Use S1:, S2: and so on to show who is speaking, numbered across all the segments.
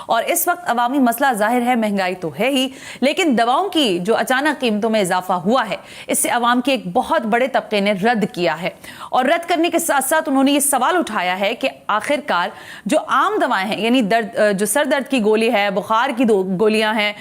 S1: اور اس وقت عوامی مسئلہ ظاہر ہے مہنگائی تو ہے ہی، لیکن دواؤں کی جو اچانک قیمتوں میں اضافہ ہوا ہے اس سے عوام کے ایک بہت بڑے طبقے نے رد کیا ہے، اور رد کرنے کے ساتھ ساتھ انہوں نے یہ سوال اٹھایا ہے کہ آخر کار جو عام دوائیں ہیں، یعنی جو سر درد کی گولی ہے، بخار کی گولیاں ہیں،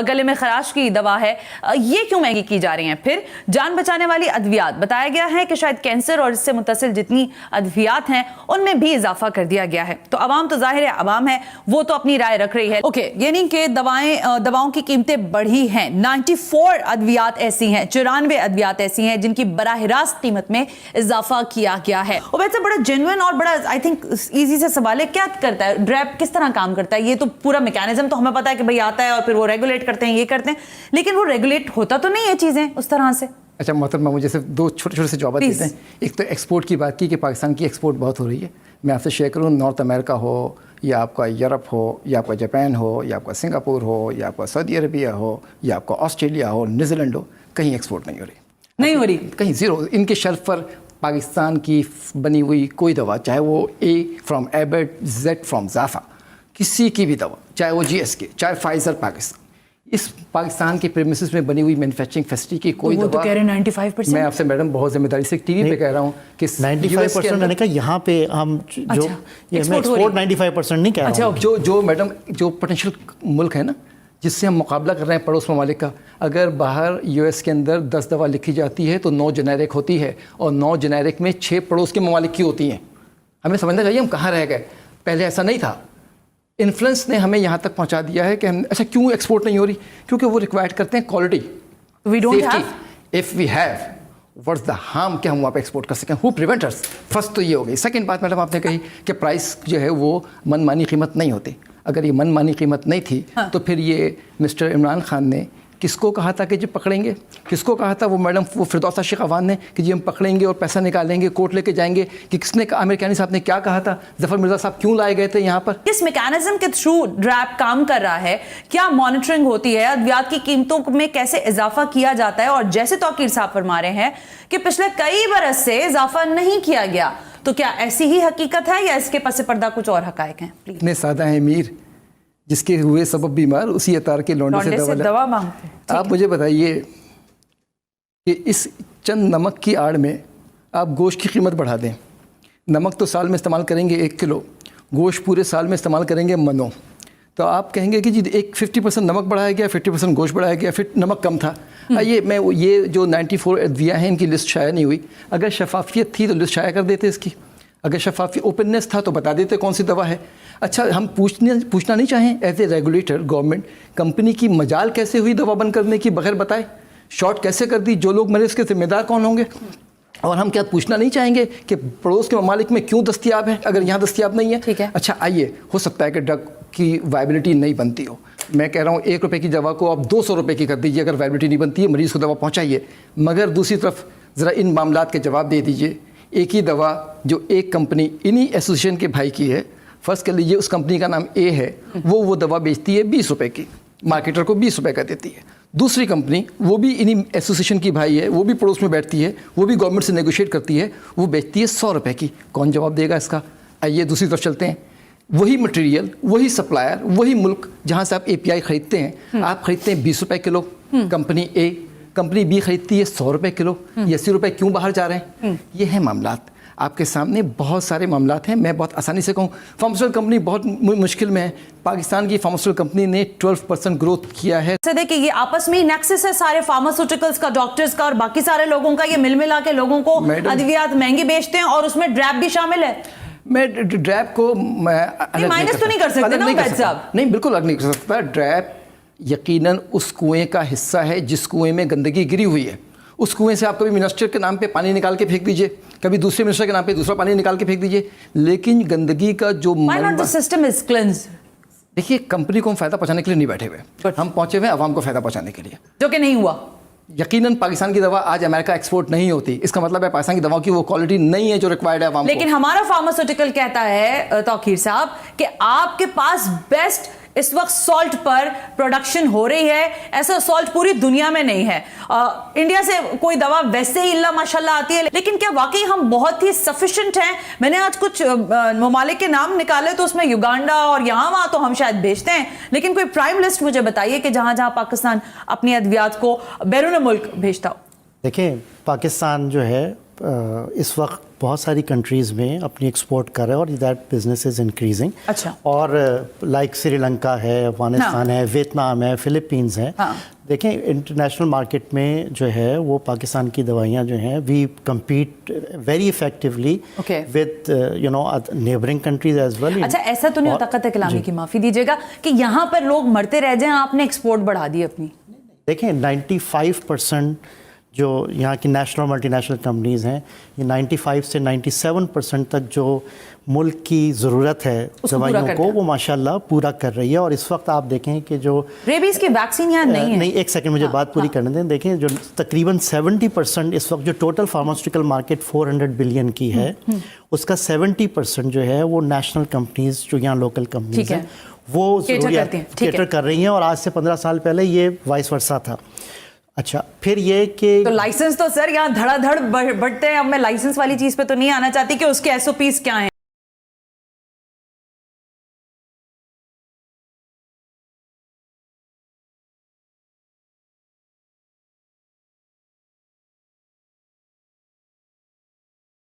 S1: گلے میں خراش کی دوا ہے، یہ کیوں مہنگی کی جا رہی ہیں؟ پھر جان بچانے والی ادویات، بتایا گیا ہے کہ شاید کینسر اور اس سے متصل جتنی ادویات ہیں ان میں بھی اضافہ کر دیا گیا ہے۔ تو عوام تو ظاہر ہے عوام ہے، وہ تو اپنی رائے رکھ رہی ہے۔ یعنی کہ دواؤں کی قیمتیں بڑھی ہیں، 94 ادویات ایسی ہیں، 94 ادویات ایسی ہیں جن کی براہ راست قیمت میں اضافہ کیا گیا ہے۔ اور ویسے بڑا جینوئن اور بڑا آئی تھنک ایزی سے سوال ہے، کیا کرتا ہے ڈریپ، کس طرح کام کرتا ہے؟ یہ تو پورا میکینزم تو ہمیں پتا ہے کہ بھئی آتا ہے اور پھر وہ ریگولیٹ کرتے ہیں، یہ کرتے ہیں، لیکن وہ ریگولیٹ ہوتا تو نہیں ہے چیزیں اس طرح سے۔
S2: اچھا محترمہ، مجھے صرف دو چھوٹے چھوٹے سے جوابات دیتے ہیں۔ ایک تو ایکسپورٹ کی بات کی کہ پاکستان کی ایکسپورٹ بہت ہو رہی ہے، میں آپ سے شیئر کروں، نارتھ امریکہ ہو یا آپ کا یورپ ہو یا آپ کا جاپان ہو یا آپ کا سنگاپور ہو یا آپ کا سعودی عربیہ ہو یا آپ کا آسٹریلیا ہو، نیوزی لینڈ ہو، کہیں ایکسپورٹ نہیں ہو رہی، کہیں زیرو۔ ان کے شیلف پر پاکستان کی بنی ہوئی کوئی دوا، چاہے وہ اے فرام ایبٹ، زیڈ فرام زافا، کسی کی بھی دوا، چاہے وہ جی ایس کے، چاہے فائزر پاکستان، اس پاکستان کے پریمیسز میں بنی ہوئی مینوفیکچرنگ فیسلٹی کی کوئی دوا،
S1: وہ تو کہہ رہے ہیں 95%۔
S2: میں آپ سے میڈم بہت ذمہ داری سے ٹی وی پہ کہہ رہا ہوں کہ
S3: 95% میں نے کہا یہاں پہ ہم جو ایکسپورٹ 95% نہیں کہہ رہا ہوں،
S2: جو میڈم جو پوٹینشیل ملک ہے نا جس سے ہم مقابلہ کر رہے ہیں پڑوس ممالک کا، اگر باہر یو ایس کے اندر 10 دوا لکھی جاتی ہے تو 9 جنیرک ہوتی ہے، اور 9 جنیرک میں 6 پڑوس کے ممالک کی ہوتی ہیں۔ ہمیں سمجھنا چاہیے ہم کہاں رہ گئے، پہلے ایسا نہیں تھا۔ انفلوئنس نے ہمیں یہاں تک پہنچا دیا ہے کہ ہم اچھا کیوں ایکسپورٹ نہیں ہو رہی؟ کیونکہ وہ ریکوائر کرتے ہیں quality, safety. If we have what's the harm کہ ہم وہاں پہ ایکسپورٹ کر سکیں، ہو پریونٹ اس؟ فرسٹ تو یہ ہو گئی۔ سیکنڈ بات میڈم آپ نے کہی کہ پرائس جو ہے وہ من مانی قیمت نہیں ہوتی۔ اگر یہ من مانی قیمت نہیں تھی تو پھر یہ مسٹر عمران خان نے کس کو کہا تھا کہ جی پکڑیں گے؟ کس کو کہا تھا وہ میڈم وہ فردوسہ شیخ عوان نے کہ جی ہم پکڑیں گے اور پیسہ نکالیں گے، کورٹ لے کے جائیں گے؟ کہ کس نے، عامر کیانی صاحب نے کیا کہا تھا؟ ظفر مرزا صاحب کیوں لائے گئے تھے یہاں پر؟
S1: کس میکینزم کے تھرو ڈریپ کام کر رہا ہے؟ کیا مانیٹرنگ ہوتی ہے؟ ادویات کی قیمتوں میں کیسے اضافہ کیا جاتا ہے؟ اور جیسے توقیر صاحب فرما رہے ہیں کہ پچھلے کئی برس سے اضافہ نہیں کیا گیا، تو کیا ایسی ہی حقیقت ہے یا اس کے پس پردہ کچھ اور حقائق ہیں؟
S2: اتنے سادہ ہیں میر، جس کے ہوئے سبب بیمار اسی اطار کے لونڈے سے دوا مانگتے ہیں۔ آپ مجھے بتائیے کہ اس چند نمک کی آڑ میں آپ گوشت کی قیمت بڑھا دیں۔ نمک تو سال میں استعمال کریں گے 1 کلو، گوشت پورے سال میں استعمال کریں گے منوں، تو آپ کہیں گے کہ جی 50% نمک بڑھایا گیا، 50% گوشت بڑھایا گیا، پھر نمک کم تھا۔ یہ جو 94 ادویہ ہیں ان کی لسٹ شائع نہیں ہوئی۔ اگر شفافیت تھی تو لسٹ شائع کر دیتے اس کی، اگر شفافیت اوپننس تھا تو بتا دیتے کون سی دوا ہے۔ اچھا ہم پوچھنا نہیں چاہیں as a regulator government, company کی مجال کیسے ہوئی دوا بند کرنے کی بغیر بتائے؟ شارٹ کیسے کر دی؟ جو لوگ مرے اس کے ذمہ دار کون ہوں گے؟ اور ہم کیا پوچھنا نہیں چاہیں گے کہ پڑوس کے ممالک میں کیوں دستیاب ہے اگر یہاں دستیاب نہیں ہے؟
S1: ٹھیک ہے،
S2: اچھا آئیے، ہو سکتا ہے کہ ڈرگ کی وائبلٹی نہیں بنتی ہو، میں کہہ رہا ہوں 1 روپے کی دوا کو آپ 200 روپے کی کر دیجیے اگر وائبلٹی نہیں بنتی ہے، مریض کو دوا پہنچائیے، مگر دوسری طرف ذرا ان معاملات کے جواب دے دیجیے۔ ایک ہی دوا جو ایک کمپنی انہی ایسوسیشن کے بھائی کی ہے، فرض کر لیجیے اس کمپنی کا نام اے ہے، وہ دوا بیچتی ہے 20 روپے کی، مارکیٹر کو 20 روپے کا دیتی ہے۔ دوسری کمپنی وہ بھی انہی ایسوسیشن کی بھائی ہے، وہ بھی پڑوس میں بیٹھتی ہے، وہ بھی گورنمنٹ سے نیگوشیٹ کرتی ہے، وہ بیچتی ہے 100 روپے کی۔ کون جواب دے گا اس کا؟ آئیے دوسری طرف چلتے ہیں، وہی مٹیریل، وہی سپلائر، وہی ملک جہاں سے آپ API خریدتے ہیں، آپ خریدتے ہیں 20 روپے کلو، کمپنی اے، کمپنی بی خریدتی ہے 100 روپے کلو، یہ 80 روپے کیوں باہر جا رہے ہیں؟ یہ ہیں معاملات۔ آپ کے سامنے بہت سارے معاملات ہیں، میں بہت آسانی سے کہوں فارماسیوٹیکل کمپنی بہت مشکل میں ہے۔ پاکستان کی فارماسیوٹیکل کمپنی نے 12% گروتھ کیا ہے۔
S1: دیکھیں یہ آپس میں نیکسس ہے سارے فارماسیوٹیکلز کا، ڈاکٹرز کا اور باقی سارے لوگوں کا، یہ مل ملا کے لوگوں کو ادویات مہنگی بیچتے ہیں اور اس میں ڈریپ بھی شامل ہے۔
S2: میں ڈریپ کو
S1: مائنس تو نہیں کر سکتے نا عبید صاحب؟
S2: نہیں بالکل الگ نہیں کر سکتا۔ ڈریپ یقیناً اس کنویں کا حصہ ہے جس کنویں میں گندگی گری ہوئی ہے۔ اس کنویں سے آپ کبھی منسٹر کے نام پہ پانی نکال کے پھینک دیجئے، کبھی دوسرے منسٹر کے نام پہ دوسرا پانی نکال کے پھینک دیجئے، لیکن گندگی کا جو دیکھیے کمپنی کو ہم فائدہ پہنچانے کے لیے نہیں بیٹھے ہوئے، ہم پہنچے ہوئے عوام کو فائدہ پہنچانے کے لیے،
S1: جو کہ نہیں ہوا۔
S2: یقیناً پاکستان کی دوا آج امریکہ ایکسپورٹ نہیں ہوتی، اس کا مطلب ہے پاکستان کی دوا کی وہ کوالٹی نہیں ہے جو ریکوائرڈ ہے عوام کو۔
S1: لیکن ہمارا فارماسیوٹیکل کہتا ہے توقیر صاحب کہ آپ کے پاس بیسٹ اس وقت سالٹ پر پروڈکشن ہو رہی ہے. ایسا سالٹ پوری دنیا میں نہیں ہے. انڈیا سے کوئی دوا ویسے ہی اللہ ماشاءاللہ آتی ہے, لیکن کیا واقعی ہم بہت ہی سفیشینٹ ہیں؟ میں نے آج کچھ ممالک کے نام نکالے تو اس میں یوگانڈا اور یہاں وہاں تو ہم شاید بیچتے ہیں, لیکن کوئی پرائم لسٹ مجھے بتائیے کہ جہاں جہاں پاکستان اپنی ادویات کو بیرون ملک بھیجتا ہو.
S3: دیکھیں پاکستان جو ہے اس وقت بہت ساری کنٹریز میں اپنی ایکسپورٹ کر رہا ہے, اور دیٹ بزنس از انکریزنگ.
S1: اچھا.
S3: اور لائک سری لنکا ہے, افغانستان ہے, ویتنام ہے, فلپینز ہیں. دیکھیں انٹرنیشنل مارکیٹ میں جو ہے وہ پاکستان کی دوائیاں جو ہیں they compete very effectively with neighbouring countries as well.
S1: اچھا, ایسا تو نہیں ہوتا, قطع کلامی کی معافی دیجیے گا, کہ یہاں پر لوگ مرتے رہ جائیں, آپ نے ایکسپورٹ بڑھا دی اپنی؟
S3: دیکھیں 95% جو یہاں کی نیشنل اور ملٹی نیشنل کمپنیز ہیں, یہ 95 سے 97% تک جو ملک کی ضرورت ہے دوائیوں کو وہ ماشاءاللہ پورا کر رہی ہے. اور اس وقت آپ دیکھیں کہ جو
S1: ریبیز کی ویکسین یہاں نہیں ہے.
S3: نہیں, ایک سیکنڈ مجھے بات پوری کرنے دیں. دیکھیں جو تقریباً 70% اس وقت جو ٹوٹل فارماسیوٹیکل مارکیٹ 400 بلین کی ہے, اس کا 70% جو ہے وہ نیشنل کمپنیز جو یہاں لوکل کمپنیز ہیں وہ ضروریات کیٹر کر رہی ہیں, اور آج سے 15 سال پہلے یہ وائس ورسا تھا. اچھا, پھر یہ کہ
S1: تو لائسنس تو سر یہاں دھڑا دھڑ بڑھتے ہیں. اب میں لائسنس والی چیز پہ تو نہیں آنا چاہتی کہ اس کے ایس او پیز کیا ہیں.